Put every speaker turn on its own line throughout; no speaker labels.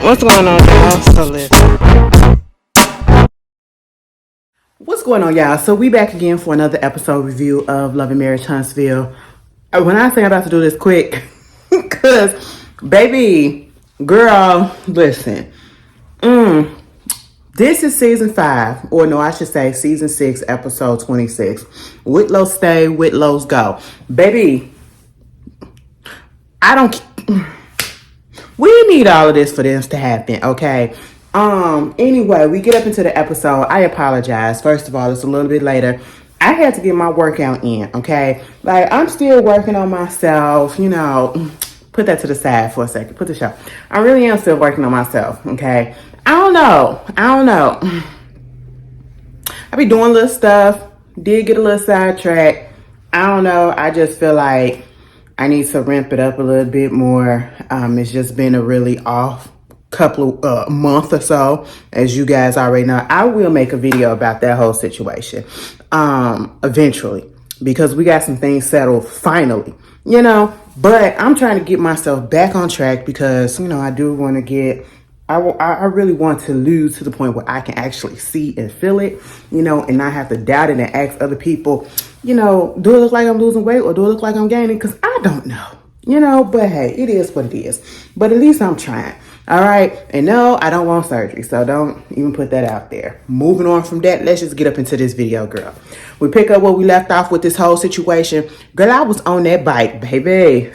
What's going on, y'all? So listen. What's going on, y'all? So we back again for another episode review of Love and Marriage Huntsville. When I say I'm about to do this quick, because baby, girl, listen. This is season 5, or no, I should say season 6, episode 26. Whitlows stay, Whitlows go. Baby, I don't. We need all of this for this to happen, okay? Anyway, we get up into the episode. I apologize. First of all, it's a little bit later. I had to get my workout in, okay? Like, I'm still working on myself, you know. Put that to the side for a second. Put the show. I really am still working on myself, okay? I don't know. I be doing little stuff. Did get a little sidetracked. I don't know. I just feel like I need to ramp it up a little bit more. It's just been a really off couple of month or so, as you guys already know. I will make a video about that whole situation eventually, because we got some things settled finally, you know. But I'm trying to get myself back on track because, you know, I do want to get. I really want to lose to the point where I can actually see and feel it, you know, and not have to doubt it and ask other people, you know, do it look like I'm losing weight or do it look like I'm gaining? Because I don't know, you know, but hey, it is what it is. But at least I'm trying. All right. And no, I don't want surgery. So don't even put that out there. Moving on from that, let's just get up into this video, girl. We pick up where we left off with this whole situation. Girl, I was on that bike, baby.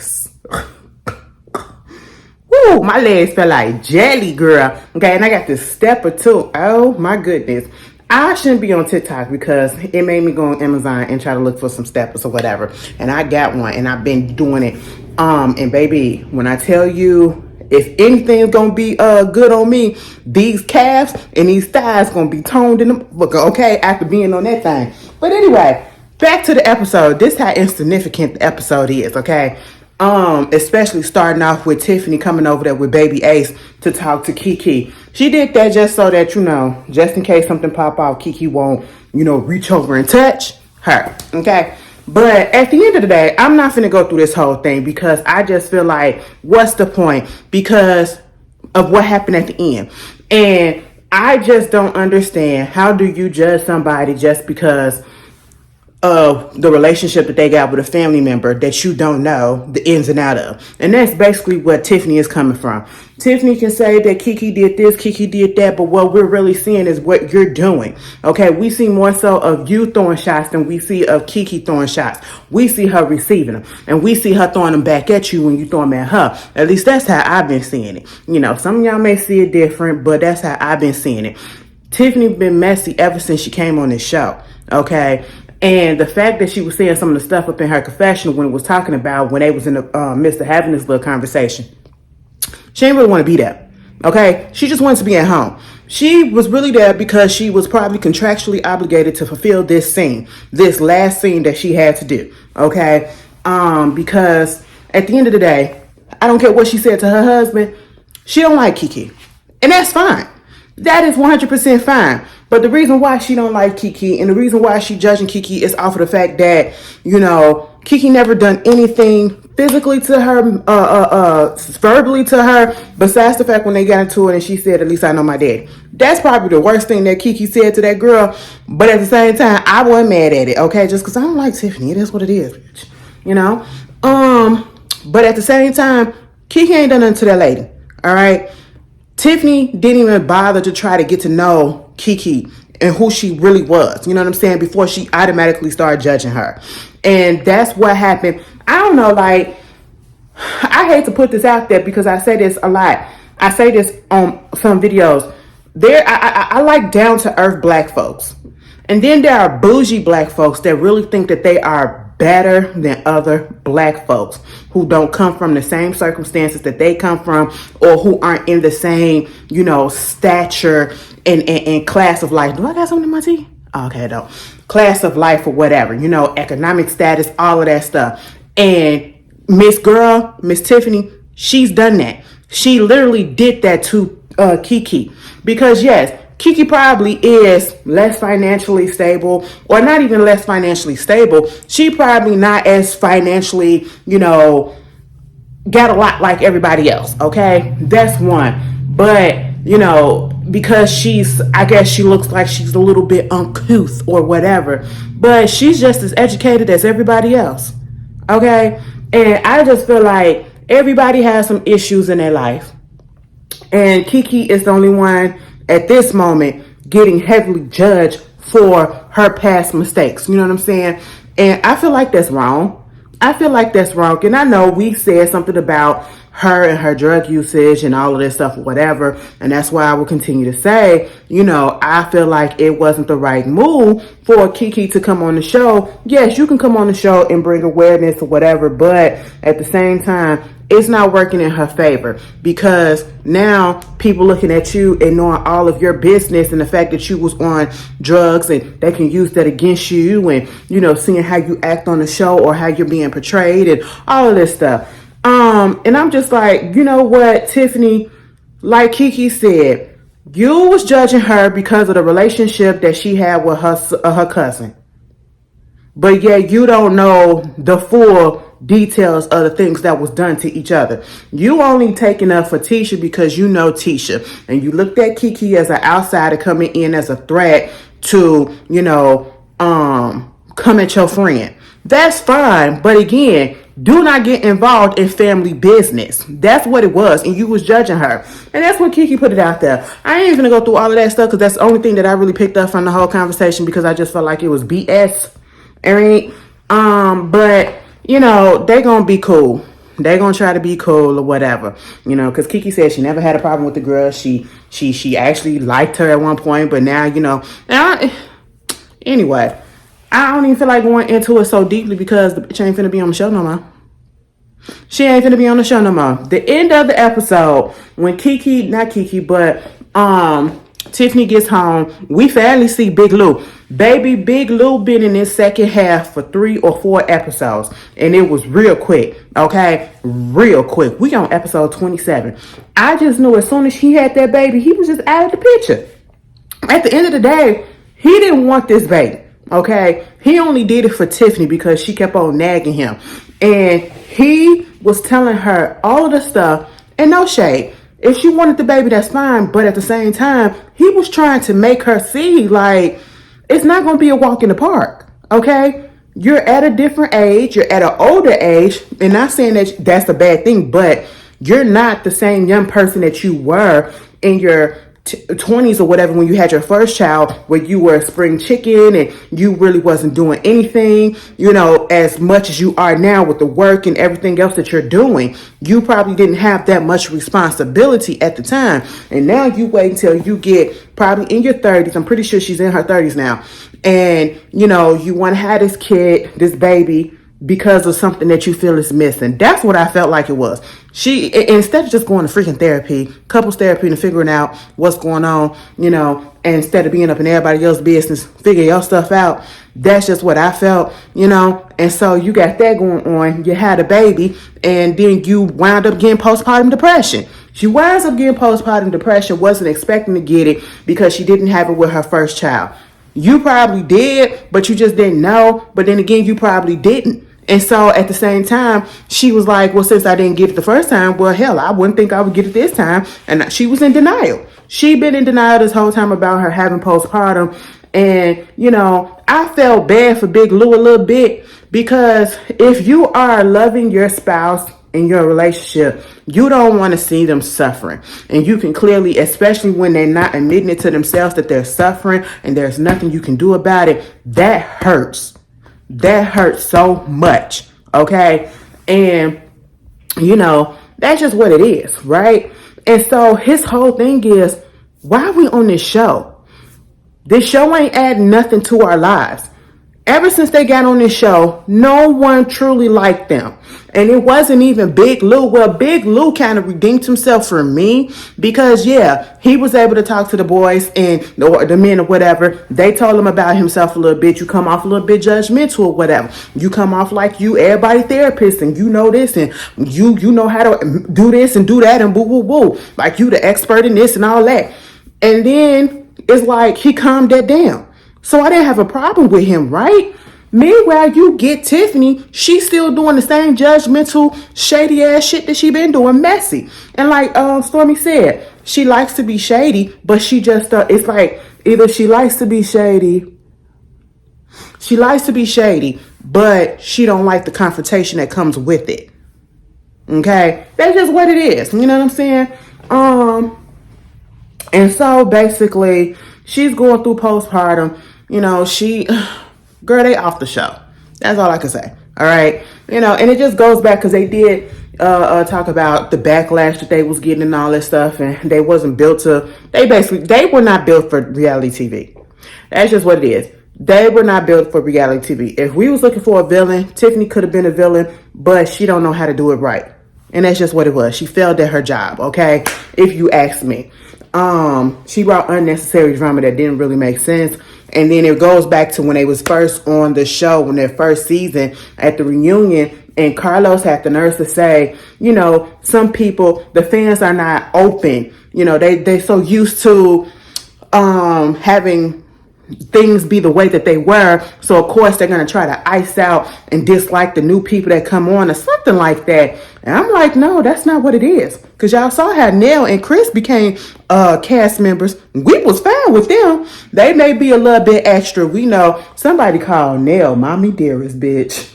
Woo, my legs felt like jelly, girl. Okay, and I got this step or two. Oh my goodness. I shouldn't be on TikTok because it made me go on Amazon and try to look for some steppers or whatever. And I got one and I've been doing it. And baby, when I tell you, if anything's gonna be good on me, these calves and these thighs gonna be toned in the look, okay, after being on that thing. But anyway, back to the episode. This is how insignificant the episode is, okay? Especially starting off with Tiffany coming over there with baby Ace to talk to Kiki. She did that just so that, you know, just in case something pop off, Kiki won't, you know, reach over and touch her. Okay. But at the end of the day, I'm not finna go through this whole thing because I just feel like, what's the point? Because of what happened at the end. And I just don't understand, how do you judge somebody just because of the relationship that they got with a family member that you don't know the ins and out of? And that's basically what Tiffany is coming from. Tiffany can say that Kiki did this, Kiki did that, but what we're really seeing is what you're doing. Okay, we see more so of you throwing shots than we see of Kiki throwing shots. We see her receiving them, and we see her throwing them back at you when you throw them at her. At least that's how I've been seeing it. You know, some of y'all may see it different, but that's how I've been seeing it. Tiffany been messy ever since she came on this show. Okay. And the fact that she was saying some of the stuff up in her confessional when it was talking about when they was in the midst of having this little conversation, she didn't really want to be there. Okay. She just wanted to be at home. She was really there because she was probably contractually obligated to fulfill this scene, this last scene that she had to do. Okay. Because at the end of the day, I don't care what she said to her husband. She don't like Kiki, and that's fine. That is 100% fine. But the reason why she don't like Kiki and the reason why she judging Kiki is off of the fact that, you know, Kiki never done anything physically to her, verbally to her, besides the fact when they got into it and she said, at least I know my daddy. That's probably the worst thing that Kiki said to that girl. But at the same time, I wasn't mad at it, okay? Just because I don't like Tiffany. It is what it is, bitch. You know? But at the same time, Kiki ain't done nothing to that lady, all right? Tiffany didn't even bother to try to get to know Kiki and who she really was. You know what I'm saying? Before she automatically started judging her. And that's what happened. I don't know, like, I hate to put this out there because I say this a lot. I say this on some videos. I like down to earth black folks. And then there are bougie black folks that really think that they are better than other black folks who don't come from the same circumstances that they come from, or who aren't in the same, you know, stature and class of life. Do I got something in my tea? Okay, though. Class of life or whatever, you know, economic status, all of that stuff. And Miss Tiffany, she's done that. She literally did that to Kiki. Because yes, Kiki probably is less financially stable, or not even less financially stable. She probably not as financially, you know, got a lot like everybody else. Okay, that's one. But, because I guess she looks like she's a little bit uncouth or whatever, but she's just as educated as everybody else. Okay? And I just feel like everybody has some issues in their life. And Kiki is the only one at this moment getting heavily judged for her past mistakes. You know what I'm saying? And I feel like that's wrong. And I know we said something about her and her drug usage and all of this stuff or whatever. And that's why I will continue to say, I feel like it wasn't the right move for Kiki to come on the show. Yes, you can come on the show and bring awareness or whatever, but at the same time, it's not working in her favor, because now people looking at you and knowing all of your business and the fact that you was on drugs, and they can use that against you, and seeing how you act on the show or how you're being portrayed and all of this stuff. And I'm just like, you know what, Tiffany, like Kiki said, you was judging her because of the relationship that she had with her cousin, but yet you don't know the full details of the things that was done to each other. You only taking up for Tisha because you know Tisha, and you looked at Kiki as an outsider coming in as a threat to, come at your friend. That's fine, but again, do not get involved in family business. That's what it was, and you was judging her, and that's what Kiki put it out there. I ain't even gonna go through all of that stuff because that's the only thing that I really picked up from the whole conversation, because I just felt like it was BS. Alright, but they gonna be cool. They gonna try to be cool or whatever, because Kiki said she never had a problem with the girl. She actually liked her at one point, but now, anyway, I don't even feel like going into it so deeply because the bitch ain't finna be on the show no more. She ain't finna be on the show no more. The end of the episode, when Tiffany gets home, we finally see Big Lou. Baby, Big Lou been in this second half for 3 or 4 episodes, and it was real quick, okay? Real quick. We on episode 27. I just knew as soon as she had that baby, he was just out of the picture. At the end of the day, he didn't want this baby, okay? He only did it for Tiffany because she kept on nagging him. And he was telling her all of the stuff, and no shade. If she wanted the baby, that's fine. But at the same time, he was trying to make her see, like, it's not going to be a walk in the park, okay? You're at a different age. You're at an older age. And not saying that that's a bad thing, but you're not the same young person that you were in your 20s or whatever when you had your first child, where you were a spring chicken and you really wasn't doing anything, as much as you are now with the work and everything else that you're doing. You probably didn't have that much responsibility at the time, and now you wait until you get probably in your 30s. I'm pretty sure she's in her 30s now, and you want to have this baby because of something that you feel is missing. That's what I felt like it was. She, instead of just going to freaking therapy, couples therapy, and figuring out what's going on, and instead of being up in everybody else's business, figure your stuff out. That's just what I felt, and so you got that going on. You had a baby, and then you wound up getting postpartum depression. She winds up getting postpartum depression, wasn't expecting to get it because she didn't have it with her first child. You probably did, but you just didn't know. But then again, you probably didn't. And so at the same time, she was like, well, since I didn't get it the first time, well, hell, I wouldn't think I would get it this time. And she was in denial. She'd been in denial this whole time about her having postpartum. And, I felt bad for Big Lou a little bit, because if you are loving your spouse in your relationship, you don't want to see them suffering. And you can clearly, especially when they're not admitting it to themselves that they're suffering and there's nothing you can do about it, that hurts. That hurts so much, okay? And, that's just what it is, right? And so his whole thing is, why are we on this show? This show ain't adding nothing to our lives. Ever since they got on this show, no one truly liked them. And it wasn't even Big Lou. Well, Big Lou kind of redeemed himself for me because, yeah, he was able to talk to the boys and the men or whatever. They told him about himself a little bit. You come off a little bit judgmental or whatever. You come off like you everybody therapist and you know this and you know how to do this and do that and boo, boo, boo. Like you the expert in this and all that. And then it's like he calmed that down. So I didn't have a problem with him, right? Meanwhile, you get Tiffany, she's still doing the same judgmental, shady ass shit that she been doing, messy. And like Stormy said, she likes to be shady, but she just it's like either she likes to be shady, but she don't like the confrontation that comes with it. Okay, that's just what it is. You know what I'm saying? And so basically, she's going through postpartum. You know, girl, they off the show. That's all I can say. All right, you know, and it just goes back because they did talk about the backlash that they was getting and all that stuff, and they wasn't built to. They were not built for reality TV. That's just what it is. They were not built for reality TV. If we was looking for a villain, Tiffany could have been a villain, but she don't know how to do it right. And that's just what it was. She failed at her job, okay? If you ask me. She brought unnecessary drama that didn't really make sense. And then it goes back to when they was first on the show, in their first season at the reunion, and Carlos had the nerve to say, you know, some people, the fans are not open. You know, they so used to having things be the way that they were, so of course they're going to try to ice out and dislike the new people that come on or something like that. And I'm like, no, that's not what it is, because y'all saw how Nell and Chris became cast members. We was fine with them. They may be a little bit extra. We know somebody called Nell mommy dearest, bitch.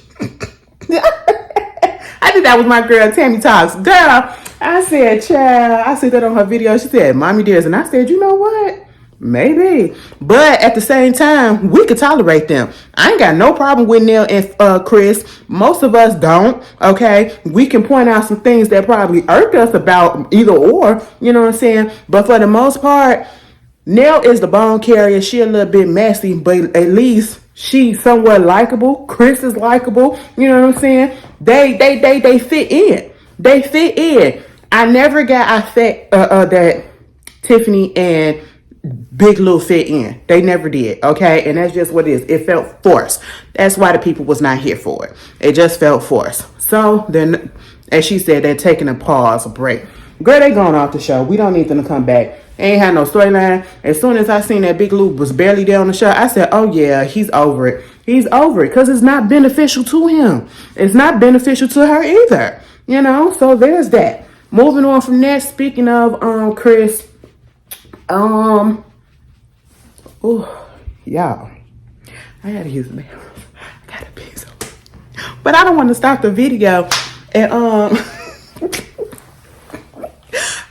I think that was my girl Tammy Talks. Girl, I said, child, I see that on her video. She said mommy dearest, and I said, you know what, maybe, but at the same time, we could tolerate them. I ain't got no problem with Neil and Chris. Most of us don't. Okay, we can point out some things that probably irked us about either or. You know what I'm saying? But for the most part, Neil is the bone carrier. She a little bit messy, but at least she's somewhat likable. Chris is likable. You know what I'm saying? They fit in. They fit in. I never got that Tiffany and Big Lou fit in. They never did, okay? And that's just what it is. It felt forced. That's why the people was not here for it. It just felt forced. So then, as she said, they're taking a pause, a break. Girl, they going off the show. We don't need them to come back. They ain't had no storyline. As soon as I seen that Big Lou was barely there on the show, I said, oh yeah, he's over it. He's over it, because it's not beneficial to him. It's not beneficial to her either. You know, so there's that. Moving on from that, speaking of Chris, oh, y'all, I gotta use the bathroom. I gotta pee so, but I don't want to stop the video. And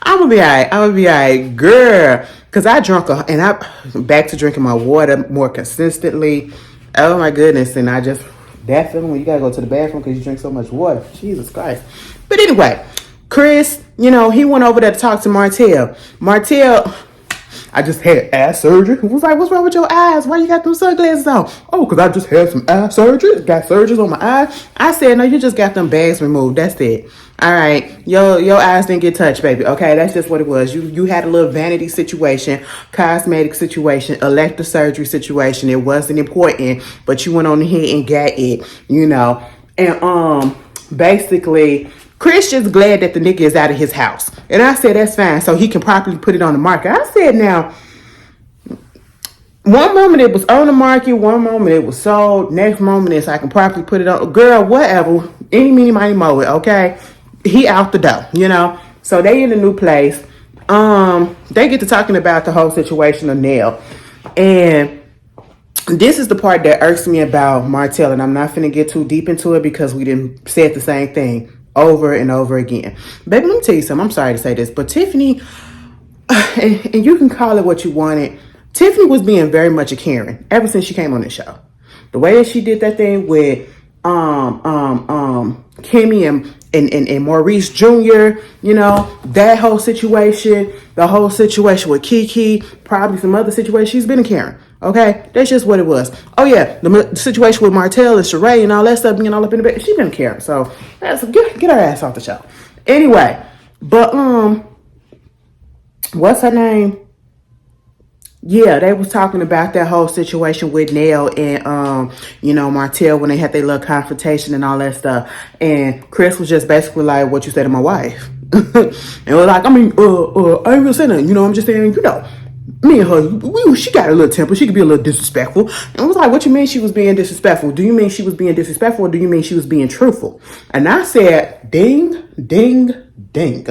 I'm gonna be alright, girl. Cause I drunk and I'm back to drinking my water more consistently. Oh my goodness, and I just that feeling when you gotta go to the bathroom because you drink so much water. Jesus Christ. But anyway, Chris, you know, he went over there to talk to Martell. Martell, I just had eye surgery. He was like, what's wrong with your eyes? Why you got them sunglasses on? Oh, because I just had some eye surgery. Got surgeries on my eyes. I said, no, you just got them bags removed. That's it. All right. Your eyes didn't get touched, baby. Okay, that's just what it was. You had a little vanity situation, cosmetic situation, elective surgery situation. It wasn't important, but you went on ahead and got it, you know. And basically, Chris just glad that the nigga is out of his house. And I said, that's fine, so he can properly put it on the market. I said, now, one moment it was on the market, one moment it was sold, next moment is I can properly put it on. Girl, whatever, any, meeny, miny, moe it, okay? He out the door, you know? So they in a new place. They get to talking about the whole situation of Nell. And this is the part that irks me about Martell, and I'm not finna get too deep into it because we didn't say the same thing over and over again. Baby, let me tell you something. I'm sorry to say this, but Tiffany, and you can call it what you wanted, Tiffany was being very much a Karen ever since she came on the show. The way that she did that thing with Kimmy and Maurice Jr., you know, that whole situation, the whole situation with Kiki, probably some other situation, she's been a Karen. Okay, that's just what it was. Oh yeah, the situation with Martell and Sheree and all that stuff being all up in the bed, she been caring. So that's get her ass off the show. Anyway, but what's her name? Yeah, they was talking about that whole situation with Nell and you know, Martell when they had their little confrontation and all that stuff. And Chris was just basically like, what you say to my wife? And was like, I mean, I ain't gonna say nothing, you know, I'm just saying, you know. me and her, she got a little temper. She could be a little disrespectful. And I was like, what you mean she was being disrespectful? Do you mean she was being disrespectful, or do you mean she was being truthful? And I said, ding, ding, ding.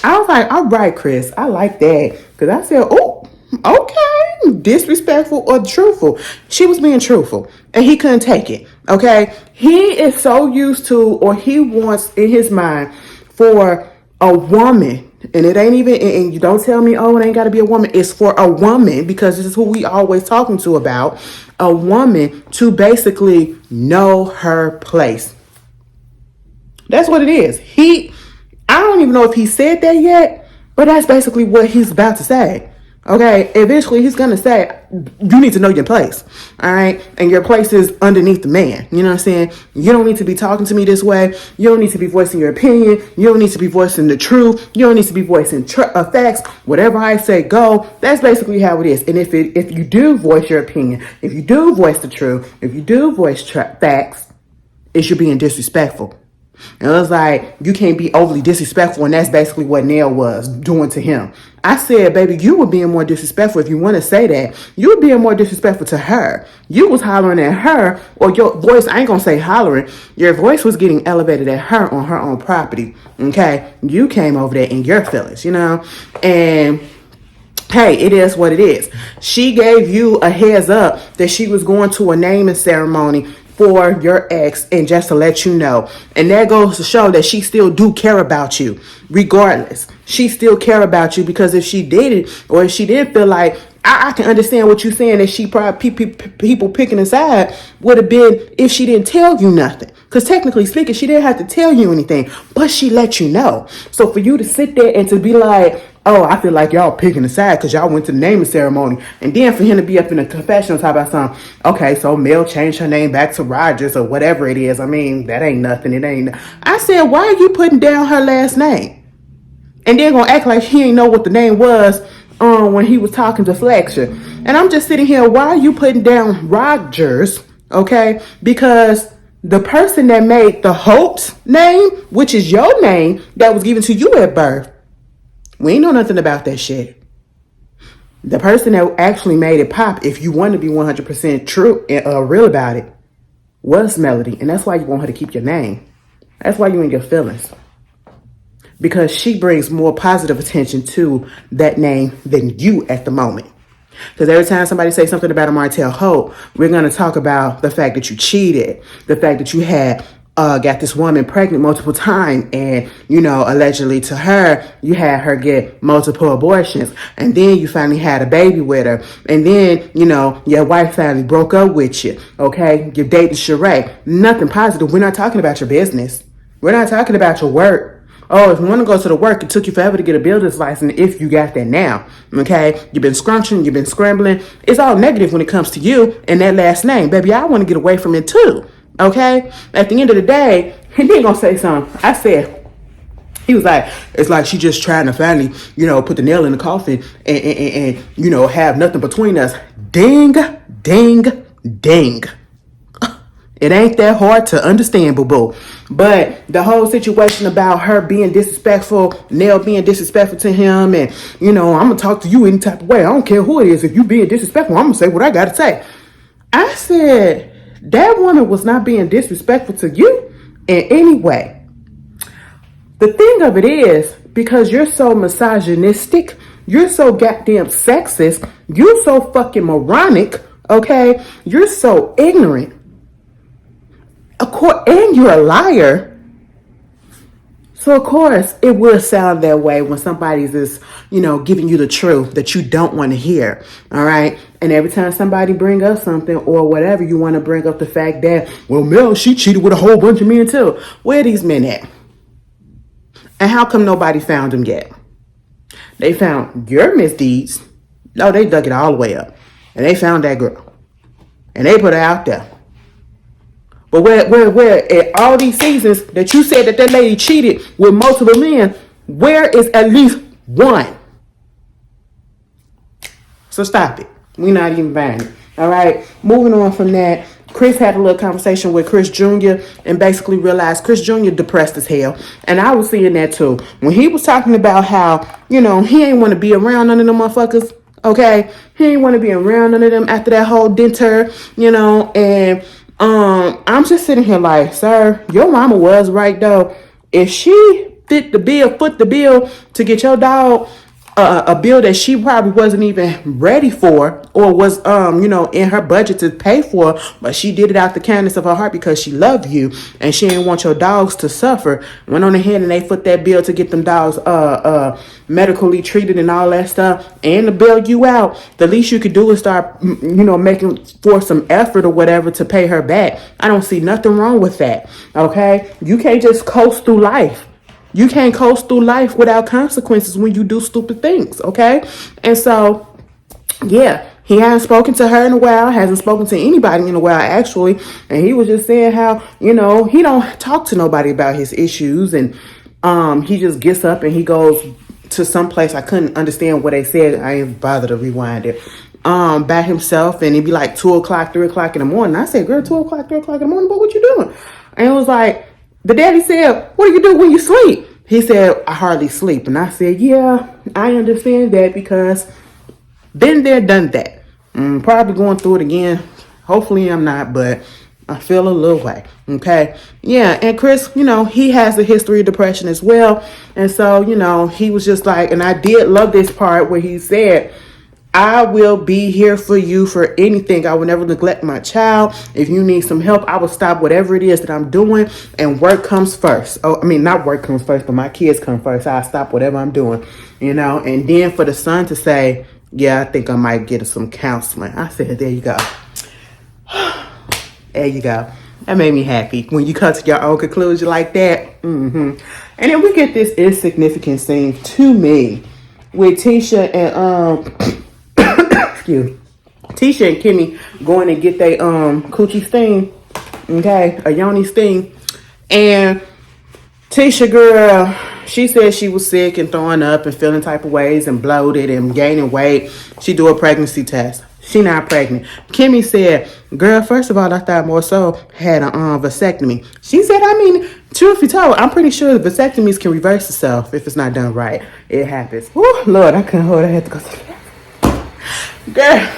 I was like, all right, Chris, I like that. Because I said, oh, okay, disrespectful or truthful. She was being truthful, and he couldn't take it, okay? He is so used to, or he wants in his mind for a woman, and it ain't even, and you don't tell me, oh, it ain't got to be a woman. It's for a woman, because this is who we always talking to about, a woman to basically know her place. That's what it is. I don't even know if he said that yet, but that's basically what he's about to say. Okay, eventually he's going to say, you need to know your place, all right? And your place is underneath the man, you know what I'm saying? You don't need to be talking to me this way. You don't need to be voicing your opinion. You don't need to be voicing the truth. You don't need to be voicing facts. Whatever I say, go. That's basically how it is. And if you do voice your opinion, if you do voice the truth, if you do voice facts, it should be disrespectful. And it was like, you can't be overly disrespectful, and that's basically what Nell was doing to him. I said, baby, you were being more disrespectful. If you want to say that, you were being more disrespectful to her. You was hollering at her, or your voice, I ain't gonna say hollering, your voice was getting elevated at her on her own property, okay? You came over there in your feelings, you know? And hey, it is what it is. She gave you a heads up that she was going to a naming ceremony for your ex, and just to let you know. And that goes to show that she still do care about you regardless. She still care about you, because if she did it, or if she did feel like, I can understand what you're saying, that she probably people picking a side would have been if she didn't tell you nothing. Because technically speaking, she didn't have to tell you anything, but she let you know. So for you to sit there and to be like, oh, I feel like y'all picking a side because y'all went to the naming ceremony. And then for him to be up in a confessional talk about something, okay, so Mel changed her name back to Rogers or whatever it is. I mean, that ain't nothing. It ain't. I said, why are you putting down her last name? And then gonna act like he ain't know what the name was when he was talking to Fletcher. And I'm just sitting here, why are you putting down Rogers? Okay, because the person that made the Holt's name, which is your name that was given to you at birth, we ain't know nothing about that shit. The person that actually made it pop, if you want to be 100% true and real about it, was Melody. And that's why you want her to keep your name. That's why you in your feelings. Because she brings more positive attention to that name than you at the moment. Because every time somebody says something about a Martell Holt, we're going to talk about the fact that you cheated, the fact that you had got this woman pregnant multiple times, and, you know, allegedly to her, you had her get multiple abortions, and then you finally had a baby with her, and then, you know, your wife finally broke up with you, okay? You're dating Sheree. Nothing positive. We're not talking about your business. We're not talking about your work. Oh, if you want to go to the work, it took you forever to get a builder's license if you got that now, okay? You've been scrunching, you've been scrambling. It's all negative when it comes to you and that last name. Baby, I want to get away from it too, okay? At the end of the day, he ain't going to say something. I said, he was like, it's like she just trying to finally, you know, put the nail in the coffin and you know, have nothing between us. Ding, ding, ding. It ain't that hard to understand, boo-boo. But the whole situation about her being disrespectful, Nell being disrespectful to him, and, you know, I'm going to talk to you any type of way. I don't care who it is. If you being disrespectful, I'm going to say what I got to say. I said, that woman was not being disrespectful to you in any way. The thing of it is, because you're so misogynistic, you're so goddamn sexist, you're so fucking moronic, okay? You're so ignorant. And you're a liar. So of course it will sound that way when somebody's just, you know, giving you the truth that you don't want to hear. All right. And every time somebody bring up something or whatever, you want to bring up the fact that, well, Mel, she cheated with a whole bunch of men too. Where are these men at? And how come nobody found them yet? They found your misdeeds. No, they dug it all the way up. And they found that girl. And they put her out there. But where at all these seasons that you said that lady cheated with multiple men, where is at least one? So stop it. We're not even buying it. All right. Moving on from that, Chris had a little conversation with Chris Jr. and basically realized Chris Jr. depressed as hell. And I was seeing that too. When he was talking about how, you know, he ain't want to be around none of them motherfuckers. Okay, he ain't want to be around none of them after that whole dinner, and I'm just sitting here like, sir, your mama was right though. If she foot the bill to get your dog a bill that she probably wasn't even ready for, or was in her budget to pay for, but she did it out the kindness of her heart because she loved you and she didn't want your dogs to suffer. Went on ahead and they foot that bill to get them dogs medically treated and all that stuff, and to bail you out. The least you could do is start making for some effort or whatever to pay her back. I don't see nothing wrong with that. Okay, you can't just coast through life. You can't coast through life without consequences when you do stupid things, okay? And so, yeah, he hasn't spoken to her in a while, hasn't spoken to anybody in a while, actually. And he was just saying how, he don't talk to nobody about his issues. And he just gets up and he goes to some place. I couldn't understand what they said. I didn't bother to rewind it. By himself, and it'd be like 2 o'clock, 3 o'clock in the morning. I said, girl, 2 o'clock, 3 o'clock in the morning, but what you doing? And it was like, the daddy said, what do you do when you sleep? He said, I hardly sleep. And I said, yeah, I understand that because been there, done that. Probably going through it again. Hopefully I'm not, but I feel a little way. Okay. Yeah. And Chris, he has a history of depression as well. And so, he was just like, and I did love this part where he said, I will be here for you for anything. I will never neglect my child. If you need some help, I will stop whatever it is that I'm doing, and work comes first. Oh, I mean, not work comes first, but my kids come first. I'll stop whatever I'm doing, and then for the son to say, yeah, I think I might get some counseling. I said, there you go. There you go. That made me happy when you come to your own conclusion like that. And then we get this insignificant scene to me with Tisha and Tisha and Kimmy going to get their coochie sting, okay, a yoni sting. And Tisha, girl, she said she was sick and throwing up and feeling type of ways and bloated and gaining weight. She do a pregnancy test. She not pregnant. Kimmy said, girl, first of all, I thought more so had a vasectomy. She said, truth be told, I'm pretty sure the vasectomies can reverse itself if it's not done right. It happens. Oh, Lord, I couldn't hold it. I had to go to the girl.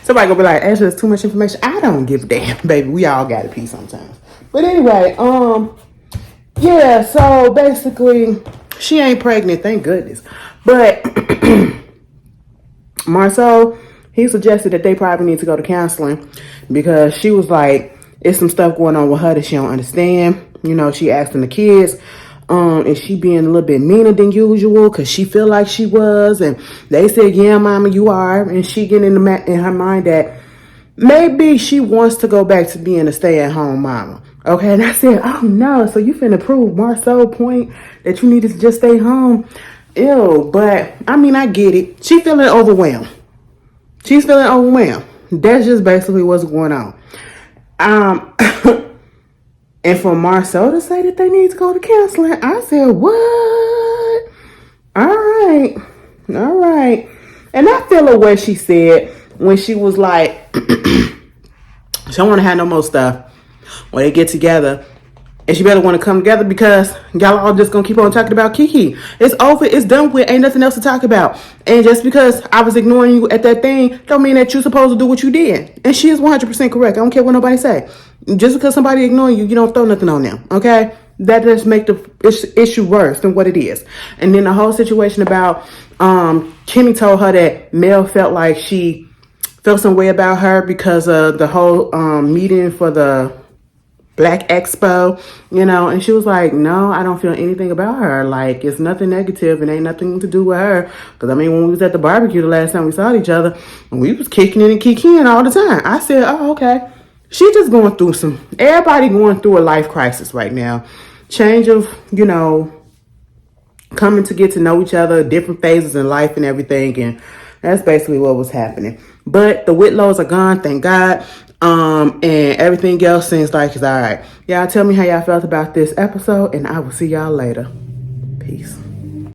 Somebody gonna be like, Ashley, there's too much information. I don't give a damn, baby. We all got to pee sometimes. But anyway, yeah, so basically, she ain't pregnant, thank goodness. But Marceau, he suggested that they probably need to go to counseling because she was like, it's some stuff going on with her that she don't understand. She asking the kids, is she being a little bit meaner than usual? Because she feel like she was. And they said, yeah, mama, you are. And she getting in her mind that maybe she wants to go back to being a stay-at-home mama. Okay, and I said, oh no, so you finna prove Marceau's point that you need to just stay home? Ew, but I get it. She feeling overwhelmed. She's feeling overwhelmed. That's just basically what's going on. And for Marceau to say that they need to go to counseling, I said, what? All right. And I feel the way she said when she was like, she don't want to have no more stuff when they get together. And she better want to come together because y'all all just going to keep on talking about Kiki. It's over. It's done with. Ain't nothing else to talk about. And just because I was ignoring you at that thing don't mean that you're supposed to do what you did. And she is 100% correct. I don't care what nobody say. Just because somebody ignoring you, you don't throw nothing on them. Okay? That just make the issue worse than what it is. And then the whole situation about Kimmy told her that Mel felt like she felt some way about her because of the whole meeting for the Black Expo, and she was like, no, I don't feel anything about her. Like, it's nothing negative and ain't nothing to do with her. Because, when we was at the barbecue the last time we saw each other, we was kicking it and kicking all the time. I said, oh, okay. She just going through everybody going through a life crisis right now. Change of, coming to get to know each other, different phases in life and everything. And that's basically what was happening. But the Whitlows are gone, thank God. And everything else seems like it's all right. Y'all tell me how y'all felt about this episode, and I will see y'all later. Peace.